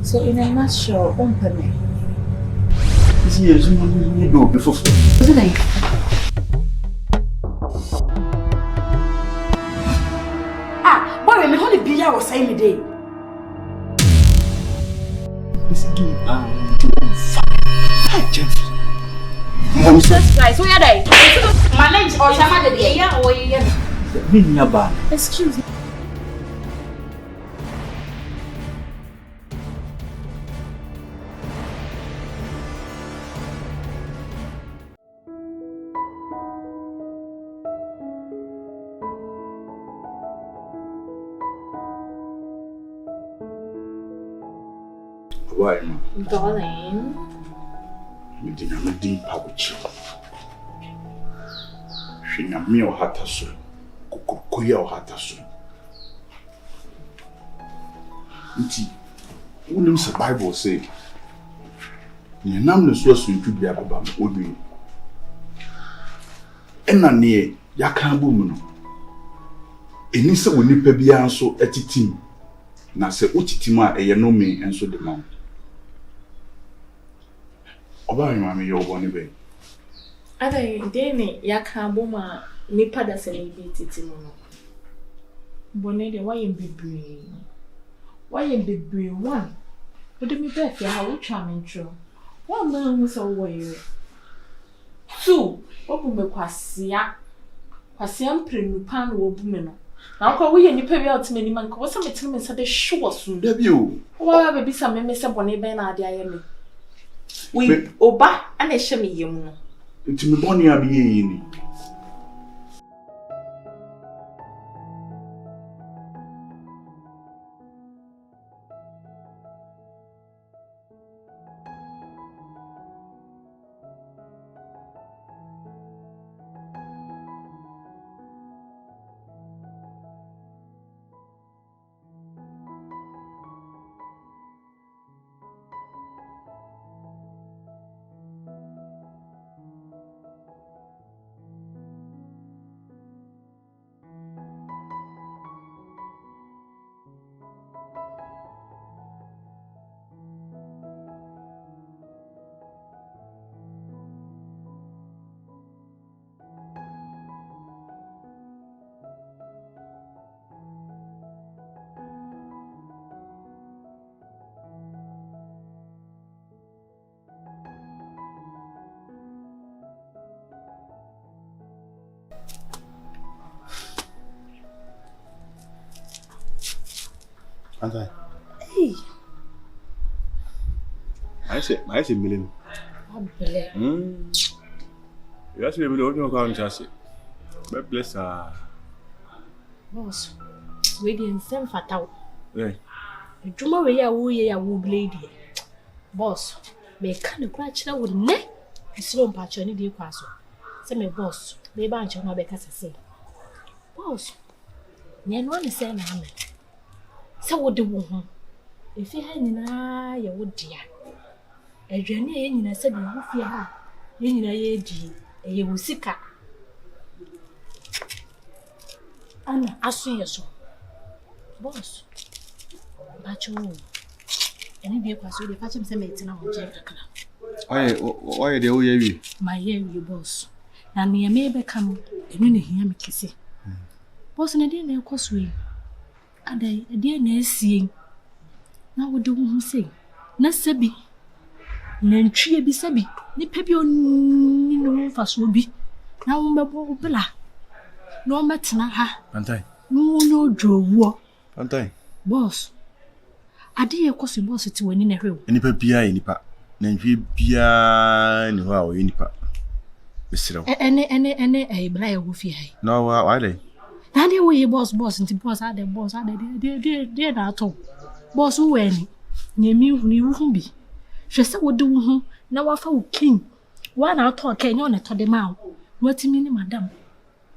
So in a nutshell, company. This is you do before. What's it like? Boy, me honey be ya was saying me day. This game Sly Gyamfi. Jesus Christ, who are they? Manage or somebody there? Yeah, or yeah. Excuse me. Why, Darling. me didn't pouch. She na me or hatasu. Kukuya or hatasu. Nti, wouldn't the Bible say? You nam the source to be ababa obi. Ena ne yakambu mu no. Eni se woni pa bia nso etitim. Na se otitim a eye no me enso de ma. Oba mi mama yo boni be. Ada deni yakambu ma nipa da celebrity no. Boni de why bebre. Why bebre one. Ode mi be fi ha wo twa me ntro. One man who so were. Two, obu me kwasia. Kwasia mprenu pan wo bu me no. Na kwa wo ye nipa bi out me ni man ko so metene me se de hwo so. Da bi o. Wa be bi sa me se boni be na ade aye me. We oba ana hye me yem no. Nti me boni abi ye ni. Antai. Hey. I say million. Abele. You ask me to open your account, just but bless Boss. We didn't send fatal. Yeah. Juma we ya wo blade. Boss. Me kan kura kira wo ne. Isiro mpacho ni di kwaso. Say me boss. Me ba nche no be kasa say. Boss. Nye no ne say na me. Say wo de wo ho. Efi ha nyina ya wo dia. Adwane ye nyina say bi wo fi ha. Ye nyina ye di. Eye wo sika. Ana aso yeso. Boss. Bacho. Eni bi kwaso de fache mse metina ho je kakra. Why the oyewi? My year boss. Na me me be kam enu ne hia me kese. Boss na dey na ekoso yi. Adai dey na esie. Na wo de wo sei. Na sabi. Na ntwie bi sabi. Ni pa bi oni no faso bi. Na wo mebo bela. No metena ha. Antai. No jowo. Antai. Boss. Ade ekoso boss ti wani na hwe. Nipa bia nipa. Na ntwi bia ni ho a wo nipa. Besiro. Ene bla ya wo fi hai. No why dey? Na dey wo ye boss nti boss ade dey na ato. Boss wo ani. Nyemi huni wo bi. Hwese wo de wo hu na wafa wo king. Wa na ato ka enyo ne to de ma wo. Watimi ni madam.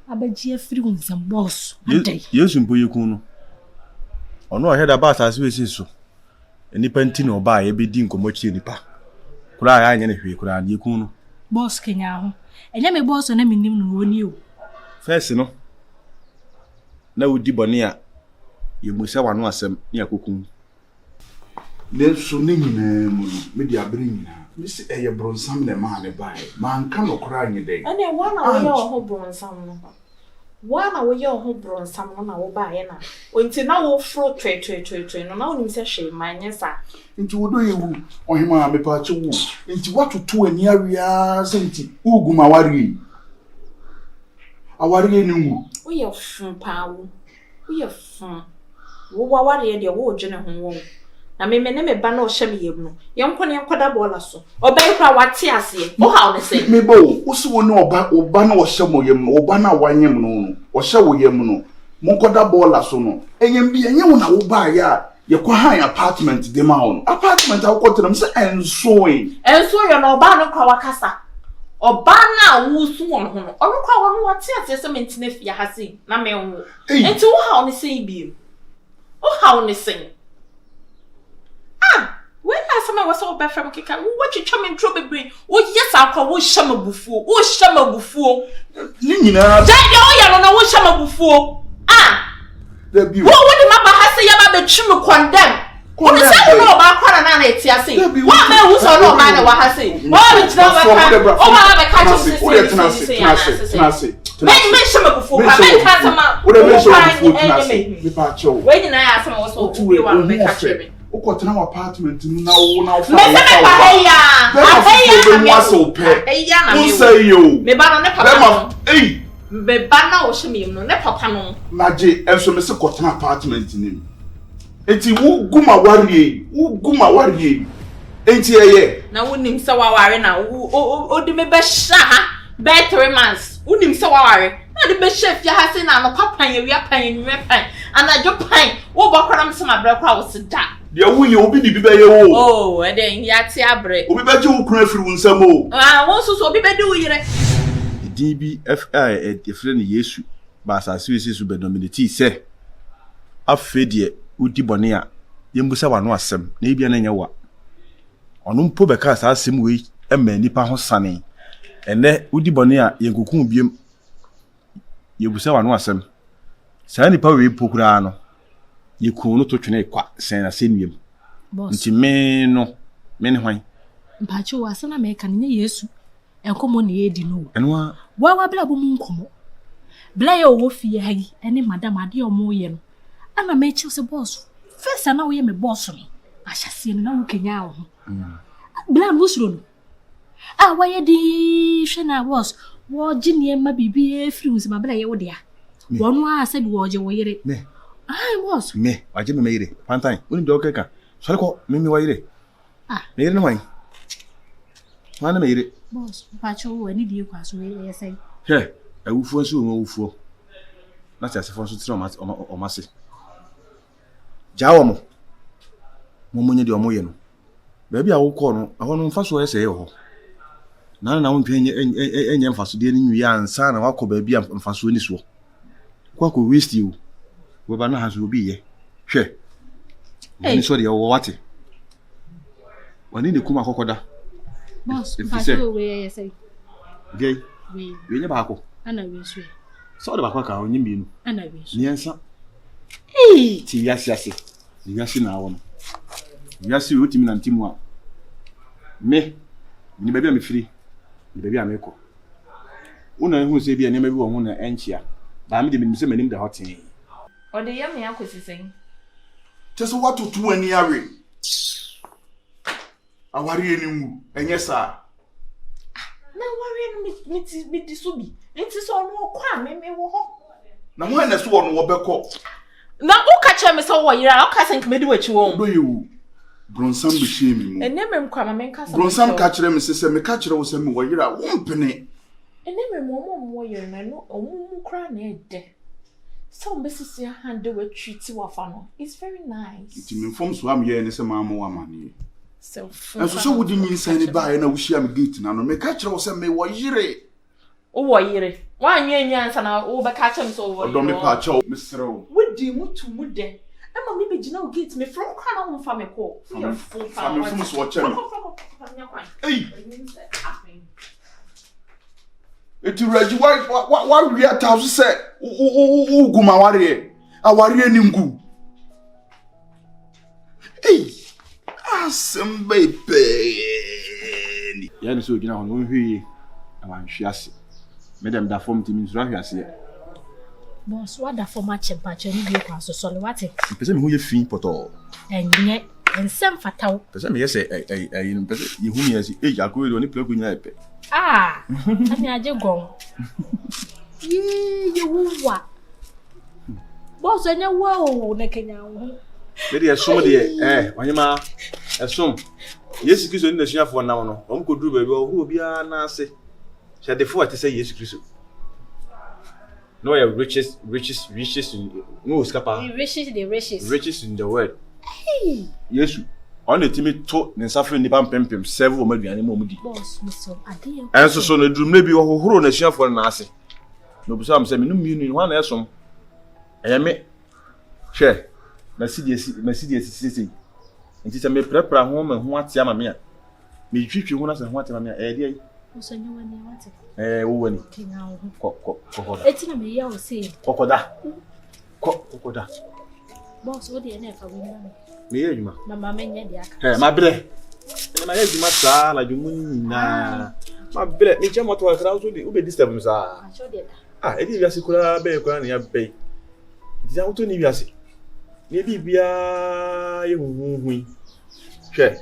Abaji afiri wo nsam boss. Ade. Yesu mpo yekun no. Ono o heda ba asase we so. Nipa nti na oba ye be di nkomo chi nipa. Kura ya anya ne hwe kura na yekun no. Boss kenya ho. Enya me boss na minim no woni o. First no. Na wodi bone a ye musa wano asem ne akokun. Nenso ne nyinaa mu no me de abre nyinaa me se eye bronsam na ma ne bae man ka no kora nye dey ane wana wo ye ho bronsam no wana wo ye ho bronsam no na wo bae na onti na wo fro twe no na wonim se hwe manyesa nti wodo yewu ohima me pa che wo nti watoto ani awia senti uguma wari awari ni ngu wo ye fun pa wo ye fun wo wawari de wo dwene ho wo na me ne ba na o hye me yem no yenko ne enkoda bola so obey kra wate ase o hawo ne se me bo wo se wo ne oba na o hye mo yem no oba na wanyem no o hye wo yem no mo nkoda bola so no enyem bi enye wo na wo ba ya ye kwa han apartment de ma wo apartment akotenam se enso yo na oba no kwa wakasa oba na wo su won ho no onu kwa won wate ase se mentine fia ha se na me wo enti wo hawo ne se bi o hawo ne se when last time I was so bad from Kika, what you chum and trouble bring? Oh, yes, I'll call Shama Buffo. Oh, Shama Buffo. Nina, I don't know what Shama Buffo. The beauty. What would the mama has say about the chum condemn? What is that? No, about Quanana, it's Yassi. What man who's on no man, what has say? Oh, it's not a catch. Men Shama Buffo, men Casama, what a mention. When I asked him, was so you want to catch him. Okotena apartment na wo na wo fa. Me se me pa heya. Aheya na so pe. Wo say yo. Me ba no ne papa. Me ba na wo hye no ne papa no. Naje enso me se kotena apartment ni. Enti wo guma warie. Enti eye. Na wo nim se waware na o de me be hya ha. Be 3 months. Wo nim se waware. Na de be hya fia ha se na no papa ye wia pan ye nwe pan. Anajo pan. Wo bokora me se mabra kwa wo se da. Dia wo ye obi di bi be ye wo. Oh, e den ya ti abre. Obi be je wo kura firi wo nsam o. Won so obi be di wo yire. DBFI e friend Yesu ba asase su be nominate se afedie udi bone a yembusa wano asem na ebia na nya wa. Ono mpo be ka asasem we ema nipa ho sane. Ene udi bone a yenkukun biem yebusa wano asem. Sa nipa we pokura no yekun no to twene kwa sen na senuem nti me ne hwan mpacho wasana me kan nye Yesu enkomo ne yedi no enwa wa bla bo mu nkomo bla ye wo fie ha yi ene madam ade o mo ye no ana me chi se boss first na wo ye me boss no ahyase no na wo kenya wo bla no suro no wa ye di hwe na boss wo ginie ma bibi e free us ma bla ye wo dia wono a se bi wo je wo yire me boss me waje me yire pantan woni do keka sore ko me wa yire me yire no wan wana me yire boss pacho wo ni die kwa so ye sai awufuo nso wo awufuo na ti asefo nso tire o mase jawo mo munye de o mo ye no ba bi a wo ko no aho no mfa so ye se ho na wo ntwe enye mfa so de ni nwi ansa na wakọ ba bi mfa so ni so kwa ko waste you we ba na ha so bi ye hwe ni so de wo wate wani ne kuma kokoda boss pacho we ye sai gay we nya ba ko ana we so so de ba kwa ka onyi mienu ana we so ni ensa ti yasi ni yasi na awon yasi o timi na ntimu a me ni ba bi a me firi ni ba bi a me ko una hu se bi a ne ma bi wo hu na enchia ba me de me se manim da hotin o de yam ya kwesisen teso watoto ani awe awari enimu enye sa na wari mi di so bi nti so no kwa me wo ho na mo na so no wo beko na o ka che me so wo yira o ka sen kemedi wachi wo do yewu bronsam be shemi mu enemem kwa ma menka so bronsam ka kire me se me ka kire wo se me wo yira wo mpene enemem mo yira na no omumu kra na ede so mbesisi hande we treat wafa no it's very nice it me form so am ye ne se ma mo wa mane so so wudi nyin san ne ba ye na wo hia me gate na no me ka kire wo se me wo yire wo yire wa anwa ansa na wo be ka kire me so wo yire do me pa cha me serew wudi mutu mude ema me be gina wo gate me from kwa na wo fa me ko fa me fum so wo che me eti REGIE wa ria ta so se uguma ware aware ni ngu Awesome baby. Yeah, so you know, no hwe. Awan hwiase. Madam da form team nso ahwiase. Boss, what the former chempache ni bi kwa so sole wate. Pese me ho ye fin poto. Enye, ensem fataw. Pese me yese pese ye hu me yesi Akua do ni play ko nyina epe. Ah, ani aje gon. Ye wuwa. Boss enye wo na Kenya wo. Maybe esom de onyema esom. Yesu Kristo ni nasuafo nam no. Om ko duru ba bi obi a na ase. She defo ate say Yesu Kristo. No, your riches no scapa. The riches in the world. Hey. Yes. On the team to ne safre ni pam pempem serve o maduane mo mudi. Boss, Mr. Ade. Enso so no drum na bi hohoro na suafo na ase. No busa am say me no mienu ni ho na esom. Eye me hwe na sidie sisi. Nti se me prepare ho ma ho ate ama me a. Me twitwi ho na se ho ate ama me a e de ai. Osanyo wani wate. Wo wani. Kenya wo. Kokoda. Etina me ya o say. Kokoda. Kokoda. Boss, what dey na fa we na. Me ye adwuma. Mama menye de aka. Ma bre. Ma ye adwuma saa la dwuma nyina. Ma bre, me che moto akra so de ube disturb me saa. Sure dey da. Edi wiase kura be kura na ya be. Di ya to ni wiase. Ne bibia ye huhu. Hwe.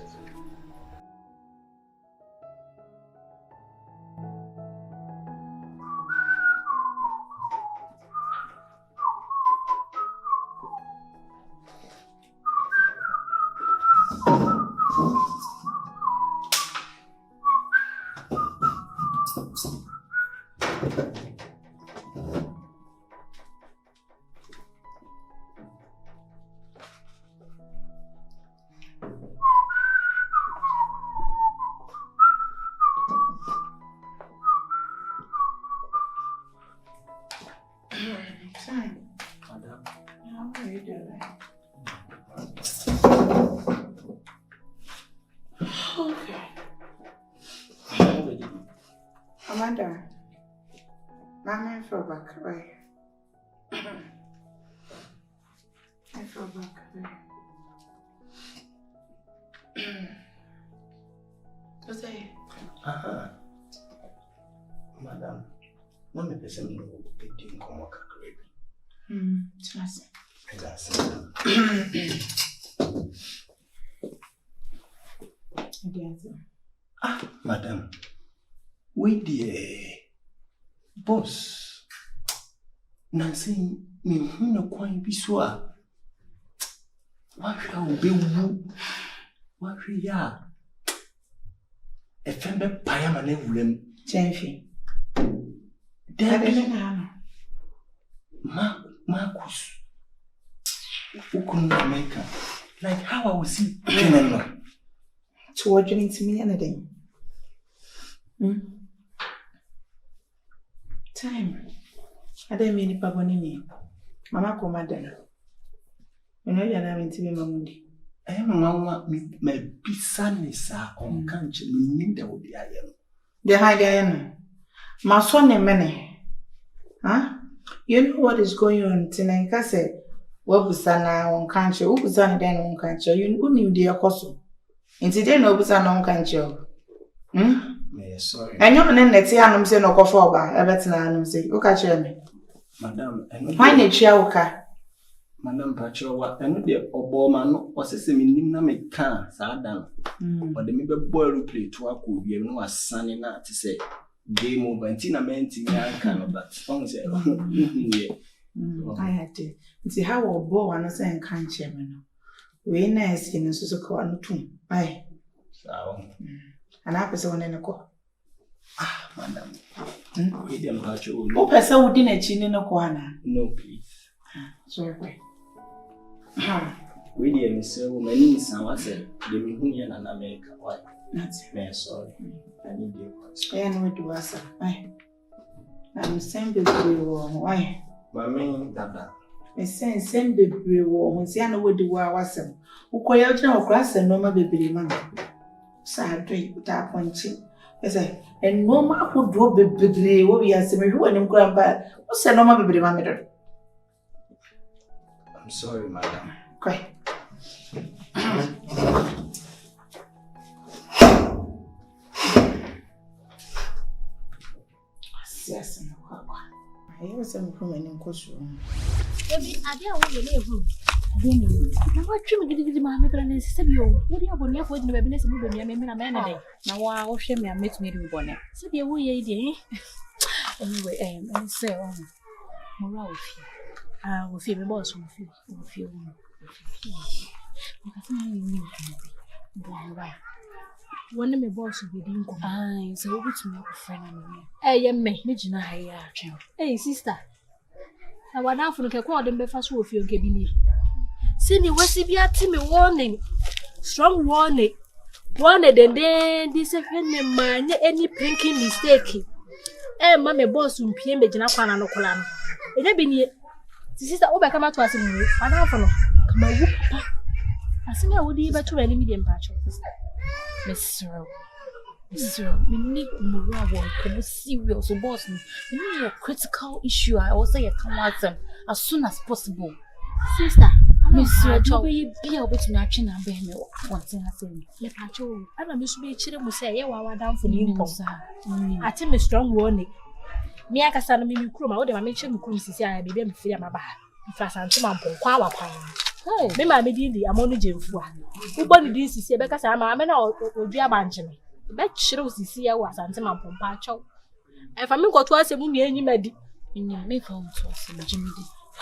Amanda, Mama, I feel back, right? I feel back, right? What's that? Madam, no me pese me no pedi nkomo kakra bi. Trust. That's Madam, we dear boss. Nancy, me huna kwan bi so a. Wa hwa obi wu. Wa hwa ya. Efembe paya ma na ewurem. Gyamfi. Dabi na Marcus. Ukunu America. Like how I will see Canada. To what you to me anything. Time. I didn't mean it, Papa. Mama, come, madam. You know, you're not meant to be Mamundi. I am Mamma, my business on country, meaning there will be a yellow. The high Diana. My son and many. Huh? You know what is going on tonight? I said, what was that on country? Who was on then on country? You knew the apostle. And today, no was on country. Sorry. I know, and then let's see, I'm saying no coffee over. I bet I'm saying, okay, me. Madam, why not Chiaoka? Madam Pachowa, I know the Obama was a semi-name me can, Sadan. But the maybe boil play to a cool, you know, a sunny night to say game over and Tina Menti, I can, but song say, I had to see how a bow and a saying can't chairman. We nice in a Suzuka and two. Aye. And I was on in a call. Madam. William Pacho. Oh, person who didn't chin in a corner. No, please. Sorry. William is so many someone said, the Mihunian and America. Why? That's it. Sorry. I need you. I know it was. Why? I'm saying the why? My main dada. I say, send the brew when Siana would do what was some. Who quiet now across and no more baby man. Sad drink without punching. I say, and no man who drove the baby will be as a who and grandpa. What's a normal baby mamma? I'm sorry, madam. Quite. some comment in costume. Baby, I didn't want to leave. Now what trim did my Bernice said you? What do you want for the Bernice and Marcus? Now I will shame me and meet me with bonnet. Said you were a Anyway, and say, morale. I will feel the boss will feel. Because I knew right. One of my boss will be doing. I so over to make a friend. Hey, me, Mijina, hey, sister. I want now for the call them before you feel getting. Send you was be at me warning. Strong warning. Warning, and then this offending man, any prinking mistake. Eh, mamma boss will pay me Janapana no column. It had been yet. Sister, over come out to us in you. I don't know. Come on, papa. I think I would be able to any medium patch of sister. Miss Cyril, we need more work, serious boss. We need a critical issue. I also come out them as soon as possible. Sister, Miss Cyril, be able to match in and bear me once in a thing. Let Pacho, and I miss me children will say, "You are down for me." I tell me strong warning. Me, I can send me crew. I would have mentioned crew, Sissy, I be them fear my back. If I sent some power. Me, my medium, I'm only Jim for. Who bought this is because I'm a man or dear Banchemy. Bet shows Sissy was Santama Pompacho. If I'm got twice a moon, any medi in your make home to us, Jimmy.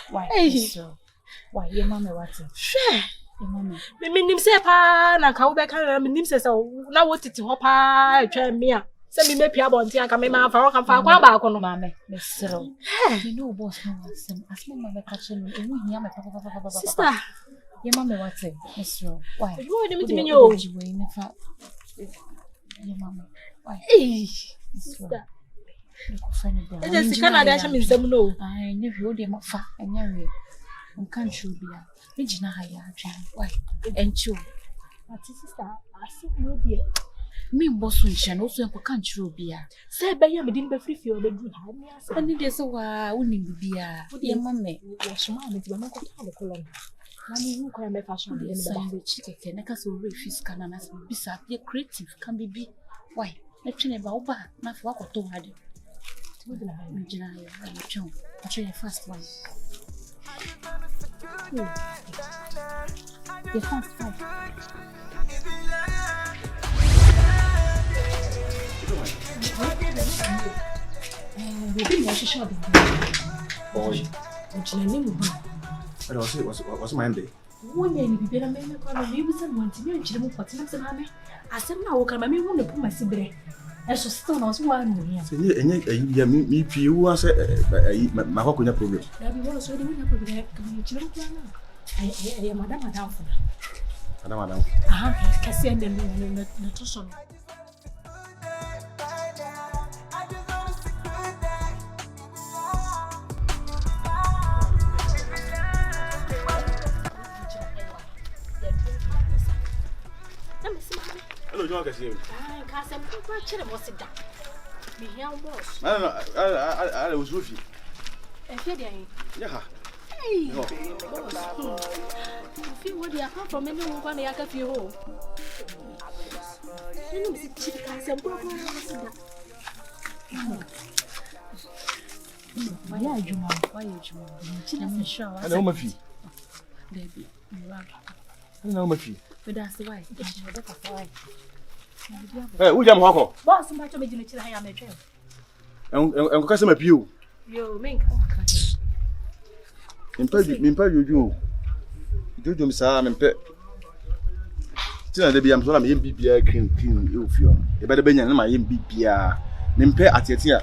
Why, so? Why, your mamma what's it? Sure, your mamma. Me mean him say, pan, and cow back and him says, oh, now what it to hop, I try me. Send me maybe about tea and come in my for a far back on mamma, Miss Cyril. You know, boss, no one, as my mother catching me, and we hear my papa. Sister, your mamma what's it, Miss Cyril? Why? You want to meet me, you in the fact. Your mamma, why? Hey, sister. It is the Canada, I mean, some no. I never heard him of fat and marry. And can't you be a Regina higher? Why? And you, but sister, I said, no, dear. Me, Boston, and also can't you be a say by him, didn't be free for the good. And it is a winning be a dear mamma. Was smart, but not the column. Money, you can make fashion the sandwich, and a castle refuse can and as beside your creative can be. Why? Let's never over, not walk to her. Regina, I'll show you first one. The first one. We've been watching shopping. Boy, Which I knew. What's my day? One day, we better make a call of you someone to me and Jim for Timothy. I said, now, come, I mean, want to put my sibling. I shall still not one here. So, me, you was my problem. That we was already with I am Madame for that. Madame. I send them in the tussle. Hello, John. I see you. I can't say, what's it done? Me here, boss. I was with you. Yeah. Hey, boss. Feel what you come from anyone when I got you home. You know, Mr. Chick, I said, why are you, Mom? Why are you, Mom? Sure. I know my fee. Baby, I know my fee. But that's the way. Hey, who jam hako? Boss, I'm to make you hire my trail. And customer pew. You make Impel you. You do me, sir. I'm impet. Still, there be am so I'm BBA clean you feel. You better be my BBA. Nimpe at your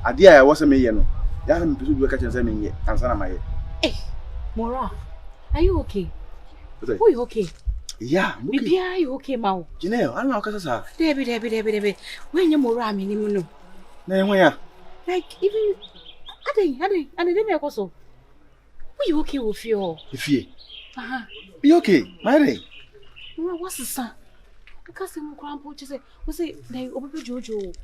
idea I was a million. Young people will catch them yet. And son of my. Eh, Mora, are you okay? Who you okay? Yeah, maybe are you okay, Mao? Janelle, I don't know because I Debbie. When you more ramming, you know. No, Like, even I think, and then I also. Were you okay with you? If you be okay, my day. What's the son? Because I'm grandpa just say, was it they over Jojo?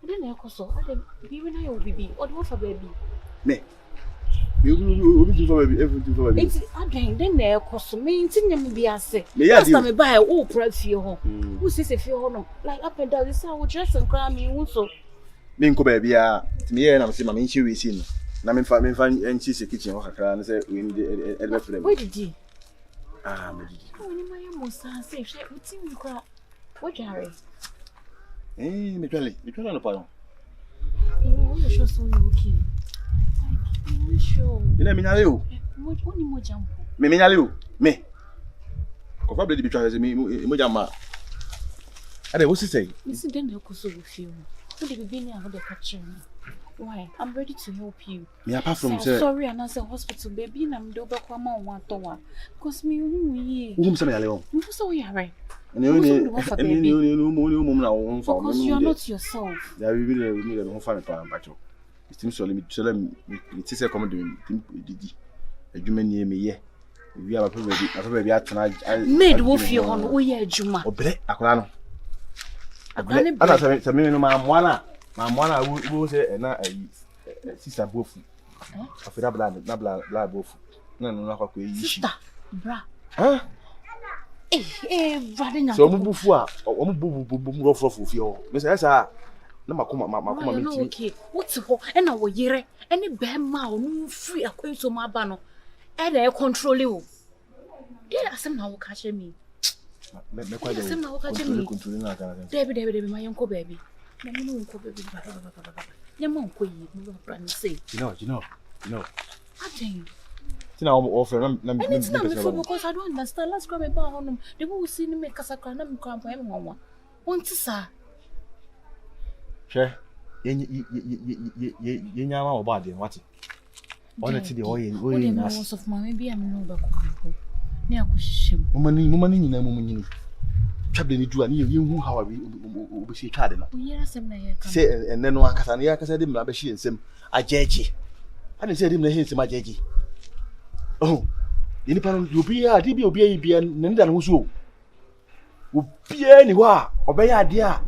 And then I also, I think, even I will be, or what for baby? Nay, you will do for baby, everything for baby. It's then there cost me, in be as say, last time I buy all prep for your home. Who says if you're not like up and down, this I would dress and cry me also. Minko baby, to me, and I'm saying, my intuition. Na me fa enchi se kitchen ho kakra na say we need e frame. Where did you? Ah, me didi. Oh, ni my mosa say she uti mi kra. What jare? Me twale no pa no. Oh, you sure so you okay? I'm sure. Ina me nyale o. What ni mo jam? Me nyale o. Me. Ko fa blade bi twale say me mo jam. Ade what say? Listen, then you go so with you. What did be near the catcher? Why? I'm ready to help you. Me apart from say sorry, and I say hospital baby na me do be kwa ma one to one. Cause me hu Who say me nyale o? Me so you are. Ni mo na won fa because you are not yourself. Ya we be won fa me pa bacho. It so let me say come do didi. Adwuma ni me ye. We are baby atena. Made wo fie ho no wo ye adwuma. Obere akola no. Akwani Ana say me no ma mwana wo say na sister bofu. Afira bla bofu. Na no akwa ko yi shi. Sister, bra. Brother nya. So mo bufu a, o mo bu rofrofo fie ho. Me say sa na makoma me ti. Okay. What's ho? E na wo yere, e ne be ma o no free akwenso ma ba no. E na e control you. Dey asem na wo ka che me. Me kwa dey. Asem na wo ka che me. Control na ka. Debi ma yenko baby. Na me no nko baby. Nyama nko yi, no bra ni say. You know. Atin. Tina offer na me because I don't understand. Let's grab a bar on them. They will see me make us a crown and cramp for everyone. Want to say? Sure. Ye nyama obade what? Honestly the oil nas of my maybe I'm no back. Near Kushim. Mumani nyina Chable ni du ani ye hu how we see twade no. Yes, I'm na say and then no akasa na yakasa dem na be hie nsem ajeje. Ani say dem na hie nsem ajeje. Oh, you need to be a DB, and Nanda Husu. Would be anywhere, obey idea.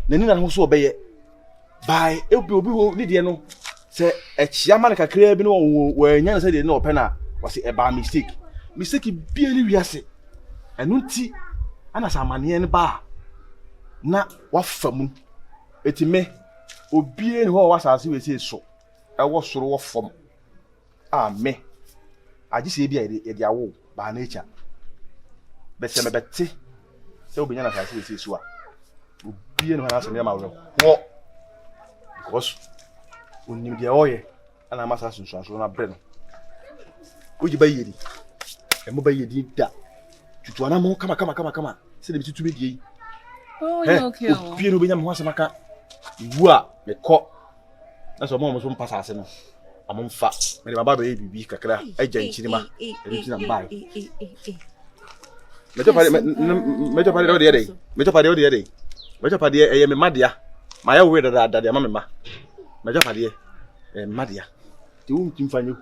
Nina Husu obey it. By Elby, Lidiano, say a Chiamaka crabino where Yan said no penna was it a bad mistake. Mistake barely we are say. And Nunti, and as a man bar. Na what from it me, obey who was as we say so. I was so off from. Ah, me. I just say be a yawo by nature. But some betty, so be an as we so. Be an answer near my will. What? Because when you get oil and I must have some sons on a bread. Would you buy it? And mobile you did that. To an more come on. Say to me. Oh, okay. Pierre William was a maca. You are the cock. That's a moment from Passassin. I'm on fat. My baby be kakra. I join cinema. And buy. Metro party the day. Metro party the day. Metro party, I am a madia. My own way that the mamma. Metro party, madia. You won't find you.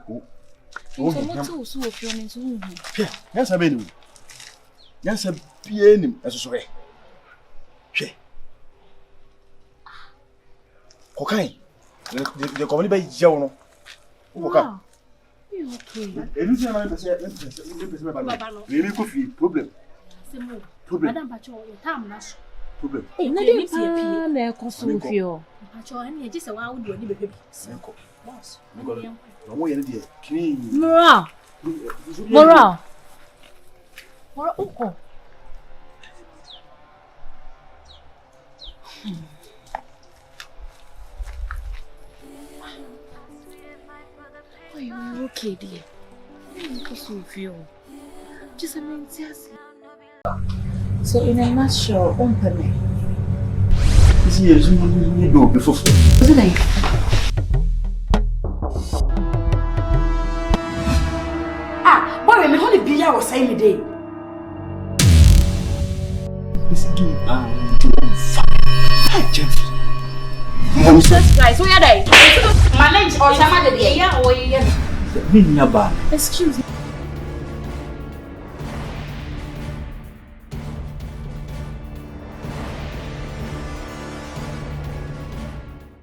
Yes, I mean. Yes, a piano as a swear. She. Cocaine. The comedy by Jono. Wow. You okay? Problem. Madam Pacho, time nash. Problem. Hey, na dey pa na konsu fio. Pacho, ani eje se wa wo do ni bebe. Senko. Boss. No mo yene dey. Clean. Mora uko. Are you okay, dear? Konsu fio. Just a minute. So in a nutshell, ompeme. This is you do before. What's it? Boy, me honey be ya was saying me day. This game Sly Gyamfi. Guys, where are they? Manage or somebody there? Yeah, or yeah. Excuse me.